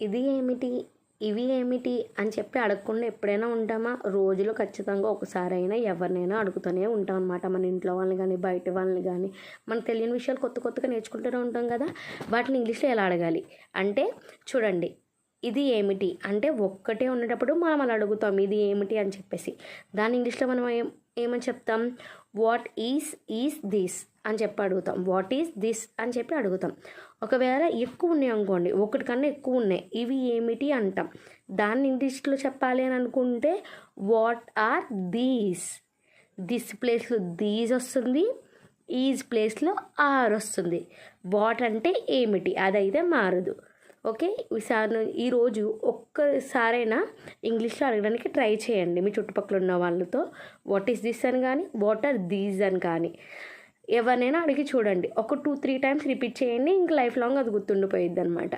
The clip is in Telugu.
ఇది ఏమిటి, ఇవి ఏమిటి అని చెప్పి అడగకుండా ఎప్పుడైనా ఉంటామా? రోజులో ఖచ్చితంగా ఒకసారైనా ఎవరినైనా అడుగుతూనే ఉంటాం అనమాట. మన ఇంట్లో వాళ్ళని కానీ, బయట వాళ్ళని కానీ. మనకు తెలియని విషయాలు కొత్త కొత్తగా నేర్చుకుంటూనే ఉంటాం కదా. వాటిని ఇంగ్లీష్లో ఎలా అడగాలి అంటే, చూడండి, ఇది ఏమిటి అంటే ఒక్కటే ఉండేటప్పుడు మనం అలా అడుగుతాం, ఇది ఏమిటి అని చెప్పేసి. దాని ఇంగ్లీష్లో మనం ఏమని చెప్తాం? వాట్ ఈజ్ దిస్ అని చెప్పి అడుగుతాం. వాట్ ఈజ్ దిస్ అని చెప్పి అడుగుతాం. ఒకవేళ ఎక్కువ ఉన్నాయి అనుకోండి, ఒకటి కన్నా ఎక్కువ ఉన్నాయి, ఇవి ఏమిటి అంటాం. దాన్ని ఇంగ్లీష్లో చెప్పాలి అని అనుకుంటే వాట్ ఆర్ దీస్. దిస్ ప్లేస్లో దీస్ వస్తుంది, ఈజ్ ప్లేస్లో ఆర్ వస్తుంది. వాట్ అంటే ఏమిటి, అదైతే మారదు. ఓకే, ఈరోజు ఒక్కసారైనా ఇంగ్లీష్లో అడగడానికి ట్రై చేయండి మీ చుట్టుపక్కల ఉన్న వాళ్ళతో. వాట్ ఈస్ దిస్ అని కానీ, వాట్ ఆర్ దీస్ అని కానీ ఎవరినైనా అడిగి చూడండి. ఒక 2-3 టైమ్స్ రిపీట్ చేయండి, ఇంక లైఫ్ లాంగ్ అది గుర్తుండిపోయిద్ది అనమాట.